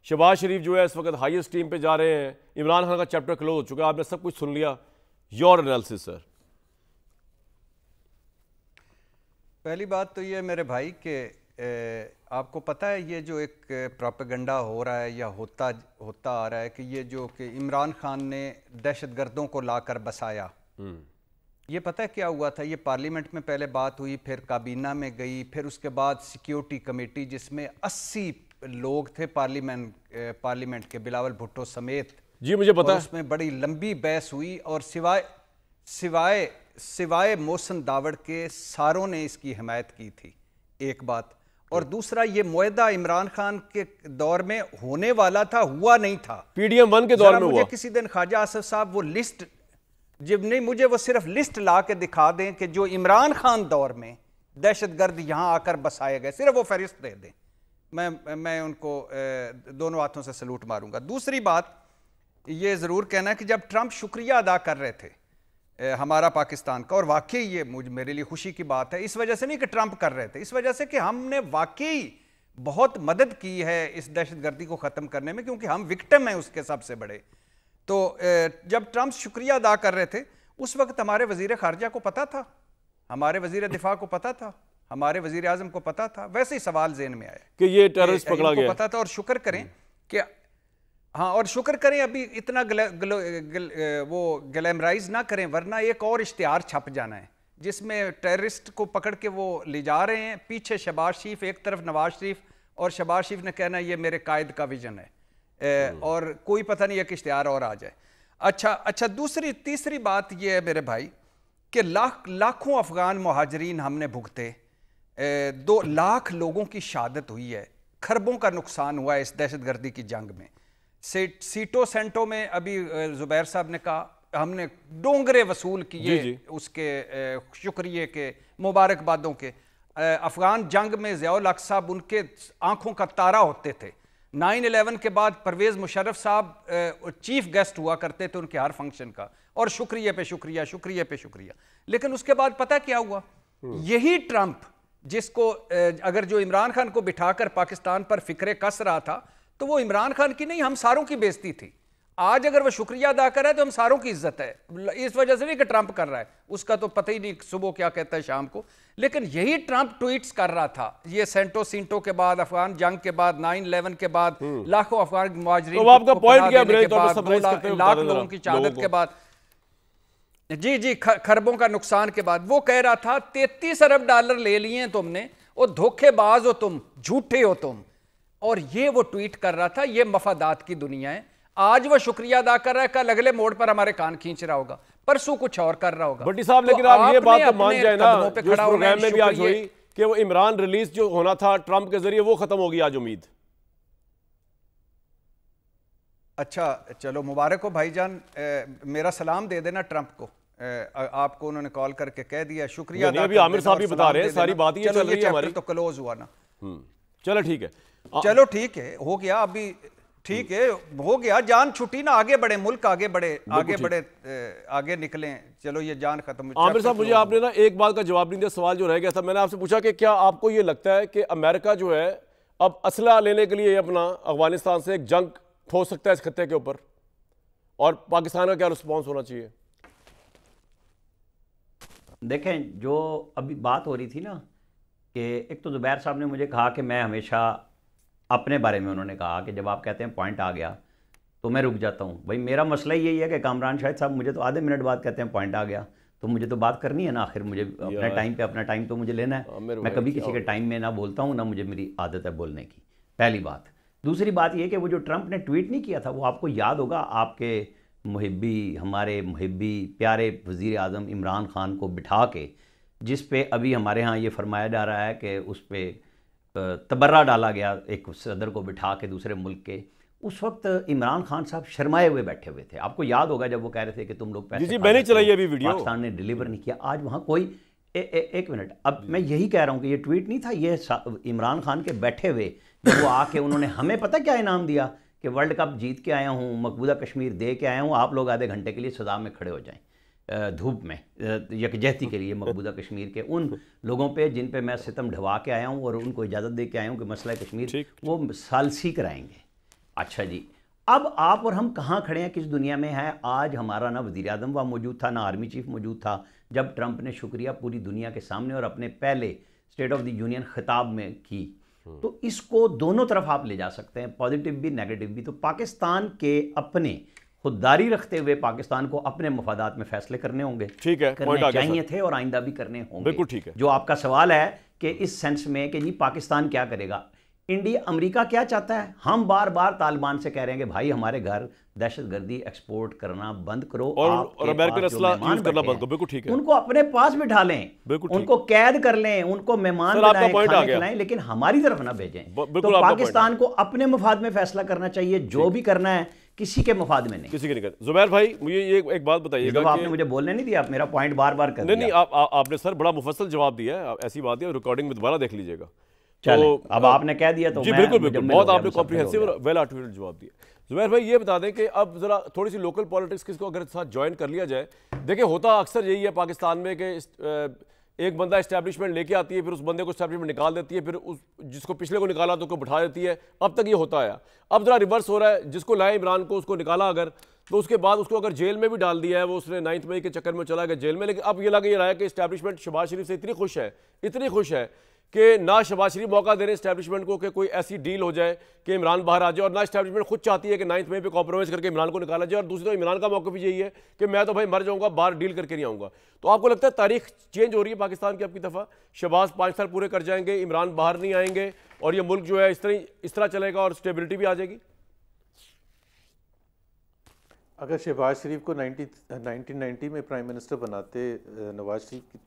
शहबाज शरीफ जो है इस वक्त हाईएस्ट टीम पे जा रहे हैं, इमरान खान का चैप्टर क्लोज हो चुका है। आपने सब कुछ सुन लिया, योर एनालिसिस सर। पहली बात तो ये मेरे भाई कि आपको पता है ये जो एक प्रोपेगेंडा हो रहा है या होता आ रहा है कि ये जो कि इमरान खान ने दहशतगर्दों को लाकर बसाया, ये पता है क्या हुआ था? ये पार्लियामेंट में पहले बात हुई, फिर काबीना में गई, फिर उसके बाद सिक्योरिटी कमेटी जिसमें 80 लोग थे पार्लियामेंट के, बिलावल भुट्टो समेत। जी मुझे पता है। उसमें बड़ी लंबी बहस हुई, और सिवाय मोहसिन दावड़ के सारों ने इसकी हिमायत की थी, एक बात। और दूसरा, ये मुआहदा इमरान खान के दौर में होने वाला था, हुआ नहीं था, PDM 1 के दौर में मुझे हुआ। किसी दिन ख्वाजा आसिफ साहब वो लिस्ट, जब नहीं, मुझे वो सिर्फ लिस्ट ला के दिखा दें कि जो इमरान खान दौर में दहशतगर्द यहां आकर बसाए गए, सिर्फ वो फहरिस्त दे दें, मैं उनको दोनों हाथों से सलूट मारूंगा। दूसरी बात ये ज़रूर कहना है कि जब ट्रंप शुक्रिया अदा कर रहे थे हमारा पाकिस्तान का, और वाकई ये मेरे लिए खुशी की बात है, इस वजह से नहीं कि ट्रंप कर रहे थे, इस वजह से कि हमने वाकई बहुत मदद की है इस दहशतगर्दी को ख़त्म करने में, क्योंकि हम विक्टिम हैं उसके सबसे बड़े। तो जब ट्रंप शुक्रिया अदा कर रहे थे, उस वक्त हमारे वजीर खारजा को पता था, हमारे वजीर दिफा को पता था, हमारे वजीर आजम को पता था। वैसे ही सवाल ज़हन में आया कि ये टेररिस्ट पकड़ा गया, पता था। और शुक्र करें कि हाँ, और शुक्र करें अभी इतना वो ग्लैमराइज ना करें, वरना एक और इश्तिहार छप जाना है जिसमें टेररिस्ट को पकड़ के वो ले जा रहे हैं, पीछे शहबाज शरीफ, एक तरफ नवाज शरीफ, और शहबाज शरीफ ने कहना ये मेरे कायद का विजन है, और कोई पता नहीं एक इश्तिहार और आ जाए। अच्छा, तीसरी बात ये है मेरे भाई कि लाखों अफगान मुहाजिरीन हमने भुगते, 2 लाख लोगों की शहादत हुई है, खरबों का नुकसान हुआ है इस दहशतगर्दी की जंग में। सीटो सेंटो में अभी जुबैर साहब ने कहा हमने डोंगरे वसूल किए उसके शुक्रिए के, मुबारकबादों के। अफगान जंग में ज़ियाउल हक साहब उनके आंखों का तारा होते थे। 9/11 के बाद परवेज़ मुशर्रफ साहब चीफ गेस्ट हुआ करते थे उनके हर फंक्शन का, और शुक्रिया पे शुक्रिया, शुक्रिया पे शुक्रिया। लेकिन उसके बाद पता क्या हुआ? यही ट्रंप जिसको अगर जो इमरान खान को बिठाकर पाकिस्तान पर फिक्रे कस रहा था, तो वो इमरान खान की नहीं, हम सारों की बेइज्जती थी। आज अगर वो शुक्रिया अदा कर रहा है तो हम सारों की इज्जत है, इस वजह से नहीं कि ट्रंप कर रहा है, उसका तो पता ही नहीं सुबह क्या कहता है शाम को। लेकिन यही ट्रंप ट्वीट्स कर रहा था, ये सेंटो के बाद, अफगान जंग के बाद, 9/11 के बाद, लाखों अफगान मुहाजिरीन, तो आपका पॉइंट क्या, 2 लाख लोगों की शहादत के बाद, जी खरबों का नुकसान के बाद, वो कह रहा था 33 अरब डॉलर ले लिए तुमने, वो धोखेबाज हो तुम, झूठे हो तुम। और ये वो ट्वीट कर रहा था, ये मफादात की दुनिया है। आज वो शुक्रिया अदा कर रहा है, कल अगले मोड़ पर हमारे कान खींच रहा होगा, परसों कुछ और कर रहा होगा। भट्टी साहब, लेकिन आप ये बात तो मान जाए ना, जो प्रोग्राम में भी आज हुई कि वो इमरान रिलीज जो होना था ट्रंप के जरिए, वो खत्म होगी आज उम्मीद। अच्छा चलो, मुबारक हो भाईजान, मेरा सलाम दे देना ट्रंप को, आपको उन्होंने कॉल करके कह दिया, शुक्रिया। अभी आमिर साहब भी बता रहे हैं, सारी बात ये चल रही है हमारी, तो क्लोज हुआ ना। चलो ठीक है, चलो ठीक है, हो गया अभी, ठीक है हो गया, जान छुट्टी ना, आगे बढ़े, मुल्क आगे बढ़े, आगे निकले, चलो ये जान खत्म। आमिर साहब, मुझे आपने ना एक बात का जवाब नहीं दिया, सवाल जो रह गया था, मैंने आपसे पूछा कि क्या आपको ये लगता है कि अमेरिका जो है अब असला लेने के लिए अपना अफगानिस्तान से एक जंग हो सकता है इस खत्ते के ऊपर, और पाकिस्तान का क्या रिस्पॉन्स होना चाहिए? देखें, जो अभी बात हो रही थी ना कि एक तो जुबैर साहब ने मुझे कहा कि मैं हमेशा अपने बारे में, उन्होंने कहा कि जब आप कहते हैं पॉइंट आ गया तो मैं रुक जाता हूं। भाई मेरा मसला यही है कि कामरान शाहिद साहब मुझे तो आधे मिनट बाद कहते हैं पॉइंट आ गया, तो मुझे तो बात करनी है ना, आखिर मुझे अपने टाइम पे अपना टाइम तो मुझे लेना है। मैं कभी किसी के टाइम में ना बोलता हूँ, ना मुझे मेरी आदत है बोलने की, पहली बात। दूसरी बात ये कि वो जो ट्रंप ने ट्वीट नहीं किया था, वो आपको याद होगा, आपके मुहिब्बी, हमारे मुहिब्बी प्यारे वज़ीर आज़म इमरान ख़ान को बिठा के, जिस पे अभी हमारे यहाँ ये फरमाया जा रहा है कि उस पर तबर्रा डाला गया एक सदर को बिठा के दूसरे मुल्क के, उस वक्त इमरान खान साहब शर्माए हुए बैठे हुए थे। आपको याद होगा जब वो कह रहे थे कि तुम लोग पैसे मैंने चलाई अभी वीडियो, पाकिस्तान ने डिलीवर नहीं किया। आज वहाँ कोई एक मिनट, अब मैं यही कह रहा हूँ कि ये ट्वीट नहीं था, ये इमरान खान के बैठे हुए जब वो आके उन्होंने हमें पता क्या इनाम दिया कि वर्ल्ड कप जीत के आया हूँ, मकबूजा कश्मीर दे के आया हूँ, आप लोग आधे घंटे के लिए सदा में खड़े हो जाएं धूप में यकजहती के लिए मकबूजा कश्मीर के उन लोगों पे जिन पे मैं सितम ढवा के आया हूँ और उनको इजाज़त दे के आया हूँ कि मसला कश्मीर वो सालसी कराएंगे। अच्छा जी, अब आप और हम कहाँ खड़े हैं, किस दुनिया में है? आज हमारा ना वज़ीर आज़म वहाँ मौजूद था, ना आर्मी चीफ मौजूद था जब ट्रंप ने शुक्रिया पूरी दुनिया के सामने और अपने पहले स्टेट ऑफ द यूनियन खिताब में की। तो इसको दोनों तरफ आप ले जा सकते हैं, पॉजिटिव भी नेगेटिव भी। तो पाकिस्तान के अपने खुददारी रखते हुए पाकिस्तान को अपने मफादात में फैसले करने होंगे, ठीक है, करने चाहिए थे और आइंदा भी करने होंगे। बिल्कुल ठीक है। जो आपका सवाल है कि इस सेंस में कि जी पाकिस्तान क्या करेगा, इंडिया अमेरिका क्या चाहता है? हम बार बार तालिबान से कह रहे हैं कि भाई हमारे घर दहशतगर्दी एक्सपोर्ट करना बंद करो और अमेरिकन असला यूज करना बंद करो। बिल्कुल ठीक है, उनको अपने पास बिठा लें, उनको कैद कर लें, उनको मेहमान बनाएं, खाने खिलाएं, लेकिन हमारी तरफ ना भेजें। तो पाकिस्तान को अपने मफाद में फैसला करना चाहिए, जो भी करना है किसी के मफाद में नहीं, किसी के नहीं करना। जुबैर भाई मुझे ये एक बात बताइएगा, आपने मुझे बोलने नहीं दिया, मेरा पॉइंट बार बार कर दिया। नहीं, आपने सर बड़ा मुफस्सल जवाब दिया है, ऐसी बात है, रिकॉर्डिंग में दोबारा देख लीजिएगा। तो अब आपने कह दिया तो जी बिल्कुल बिल्कुल, बहुत आपने कॉम्प्रिहेंसिव और वेल आर्टिकुलेटेड जवाब दिया। जुबैर भाई ये बता दें कि अब जरा थोड़ी सी लोकल पॉलिटिक्स किसको अगर साथ ज्वाइन कर लिया जाए, देखिए होता अक्सर यही है पाकिस्तान में कि एक बंदा इस्टेब्लिशमेंट लेके आती है, फिर उस बंदे को इस्टेब्लिशमेंट निकाल देती है, फिर उस जिसको पिछले को निकाला तो उसको बिठा देती है। अब तक ये होता है, अब जरा रिवर्स हो रहा है, जिसको लाए इमरान को उसको निकाला अगर, तो उसके बाद उसको अगर जेल में भी डाल दिया है, वो उसने 9 मई के चक्कर में चला गया जेल में। लेकिन अब ये लग रहा है कि इस्टेब्लिशमेंट शहबाज शरीफ से इतनी खुश है कि ना शहबाज शरीफ मौका दे रहे इस्टेब्लिशमेंट को कि कोई ऐसी डील हो जाए कि इमरान बाहर आ जाए, और ना इस्टेब्लिशमेंट खुद चाहती है कि 9 मई पे कॉम्प्रोमाइज़ करके इमरान को निकाला जाए। और दूसरी तो इमरान का मौका भी यही है कि मैं तो भाई मर जाऊंगा, बाहर डील करके नहीं आऊँगा। तो आपको लगता है तारीख चेंज हो रही है पाकिस्तान की? अब की दफ़ा शहबाज 5 साल पूरे कर जाएंगे, इमरान बाहर नहीं आएंगे और ये मुल्क जो है इस तरह चलेगा और स्टेबिलिटी भी आ जाएगी? अगर शहबाज शरीफ को 1990 में प्राइम मिनिस्टर बनाते नवाज शरीफ की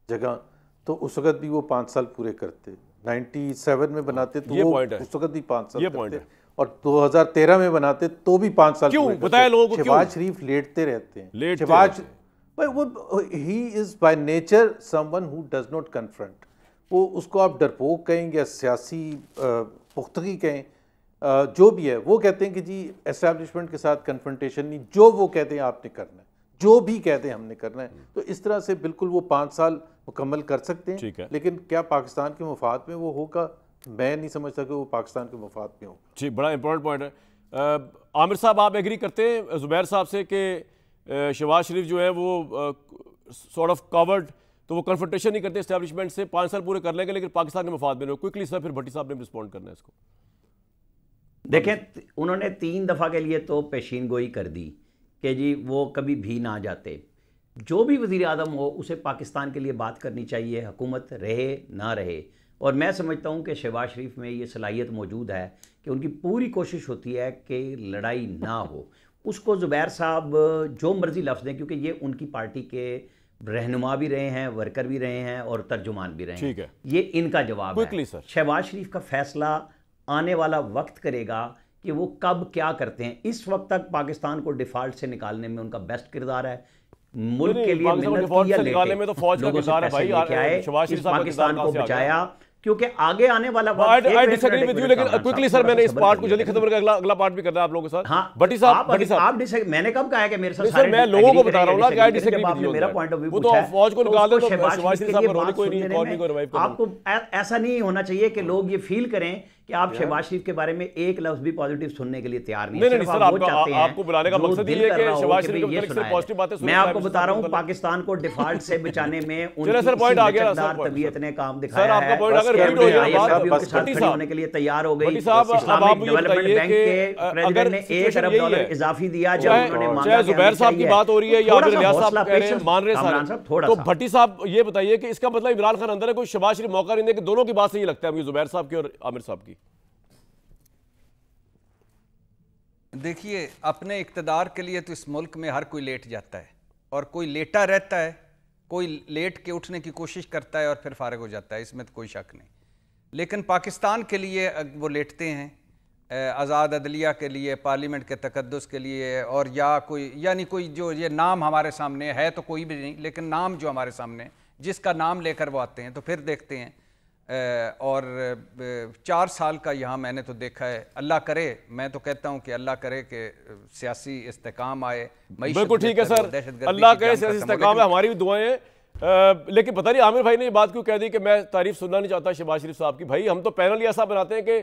जगह, तो उस वक्त भी वो 5 साल पूरे करते। 97 में बनाते तो वो उस वक्त भी 5 साल करते, और 2013 में बनाते तो भी 5 साल क्यों बताया लोगों को? शहबाज शरीफ लेटते रहते हैं। Shehbaz he is by nature someone who does not confront. वो उसको आप डरपोक कहें या सियासी पुख्तगी कहें, जो भी है, वो कहते हैं कि जी एस्टैब्लिशमेंट के साथ कन्फ्रंटेशन नहीं, जो वो कहते हैं आपने करना है, जो भी कहते हैं हमने करना है। तो इस तरह से बिल्कुल वो 5 साल मुकम्मल कर सकते हैं, लेकिन क्या पाकिस्तान के मुफाद में वो होगा? मैं नहीं समझता कि वो पाकिस्तान के मुफाद में होगा। जी, बड़ा इंपॉर्टेंट पॉइंट है। आमिर साहब, आप एग्री करते हैं जुबैर साहब से कि शहबाज शरीफ जो है वो सॉर्ट ऑफ कवर्ड, तो वो कन्फ्रंटेशन नहीं करते एस्टैब्लिशमेंट से, 5 साल पूरे कर लेंगे लेकिन पाकिस्तान के मुफाद में नहीं? क्विकली सर, फिर भट्टी साहब ने रिस्पॉन्ड करना है इसको। देखें, उन्होंने 3 दफ़ा के लिए तो पेशीन गोई कर दी कि जी वो कभी भी ना जाते। जो भी वज़ीर आज़म हो उसे पाकिस्तान के लिए बात करनी चाहिए, हुकूमत रहे ना रहे। और मैं समझता हूँ कि शहबाज शरीफ में ये सलाहियत मौजूद है कि उनकी पूरी कोशिश होती है कि लड़ाई ना हो। उसको ज़ुबैर साहब जो मर्ज़ी लफ्ज़ दें, क्योंकि ये उनकी पार्टी के रहनुमा भी रहे हैं, वर्कर भी रहे हैं और तर्जुमान भी रहे हैं। ठीक है, ये इनका जवाब है। शहबाज शरीफ का फैसला आने वाला वक्त करेगा कि वो कब क्या करते हैं। इस वक्त तक पाकिस्तान को डिफ़ॉल्ट से निकालने में उनका बेस्ट किरदार है। मुल्क के लिए मिन्नत की या लेके तो फौज का किरदार है भाई, इस पाकिस्तान को बचाया, क्योंकि आगे आने वाला वक्त आई डिसएग्री विद यू, लेकिन क्विकली सर मैंने इस पार्ट को जल्दी खत्म करके अगला पार्ट भी करना है आप लोगों के साथ। हाँ, भट्टी साहब आप डिसएग्री, मैंने कब कहा है कि मेरे साथ सर, मैं लोगों को बता रहा हूं ना कि आई डिसएग्री विद यू। मेरा पॉइंट ऑफ व्यू वो तो फौज को निकाल दे तो शहबाज शरीफ साहब का रोल कोई नहीं, इकोनॉमी को रिवाइव करना। आपको ऐसा नहीं होना चाहिए कि लोग ये फील करें कि आप शहबाज शरीफ के बारे में एक लफ्ज भी पॉजिटिव सुनने के लिए तैयार नहीं। नहीं, सर, आपको बुलाने का मकसद ये है कि शहबाज शरीफ के सिर्फ पॉजिटिव बातें सुनना। मैं आपको बता रहा हूं पाकिस्तान को डिफॉल्ट से बचाने में उनकी सर पॉइंट आ गया सर, तबीयत ने काम दिखाया सर आपका पॉइंट अगर रिपीट हो गया बात होने के लिए तैयार हो गई। साहब अब आप मुझे बताइए कि अगर $1 अरब इजाफी दिया जब उन्होंने मांगा, चाहे जुबैर साहब की बात हो रही है या फिर रियाज साहब कह रहे हैं, मान रहे सारे, तो भट्टी साहब ये बताइए कि इसका मतलब इमरान खान अंदर है, कोई शहबाज शरीफ मौका नहीं देंगे? दोनों की बात सही लगता है मुझे, जुबैर साहब की और आमिर साहब की। देखिए, अपने इक़्तिदार के लिए तो इस मुल्क में हर कोई लेट जाता है और कोई लेटा रहता है, कोई लेट के उठने की कोशिश करता है और फिर फारिग हो जाता है, इसमें तो कोई शक नहीं। लेकिन पाकिस्तान के लिए वो लेटते हैं, आज़ाद अदलिया के लिए, पार्लियामेंट के तकद्दुस के लिए, और या कोई यानी कोई जो ये नाम हमारे सामने है तो कोई भी नहीं, लेकिन नाम जो हमारे सामने जिसका नाम लेकर वो आते हैं तो फिर देखते हैं। और 4 साल का यहाँ मैंने तो देखा है। अल्लाह करे, मैं तो कहता हूँ कि अल्लाह करे कि सियासी इस्तेकाम आए। बिल्कुल ठीक है सर, अल्लाह करे सियासी इस्तेकाम है, हमारी भी दुआएं हैं। लेकिन पता नहीं आमिर भाई ने ये बात क्यों कह दी कि मैं तारीफ सुनना नहीं चाहता शहबाज शरीफ साहब की। भाई हम तो पैनल ही ऐसा बनाते हैं कि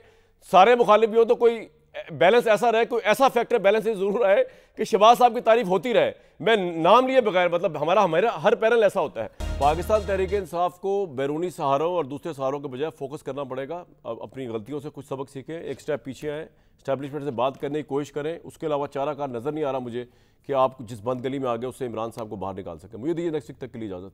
सारे मुखालिफ भी हो तो कोई बैलेंस ऐसा रहे, कोई ऐसा फैक्टर बैलेंस जरूर रहे कि शहबाज साहब की तारीफ होती रहे, मैं नाम लिए बगैर, मतलब हमारा हर पैनल ऐसा होता है। पाकिस्तान तहरीक इंसाफ को बैरूनी सहारों और दूसरे सहारों के बजाय फोकस करना पड़ेगा। अब अपनी गलतियों से कुछ सबक सीखें, एक स्टेप पीछे आएँ, एस्टैब्लिशमेंट से बात करने की कोशिश करें। उसके अलावा चाराकार नज़र नहीं आ रहा मुझे कि आप जिस बंद गली में आ गए उससे इमरान साहब को बाहर निकाल सकें। मुझे दीजिए नेक्स्ट वीक तक के लिए इजाज़त।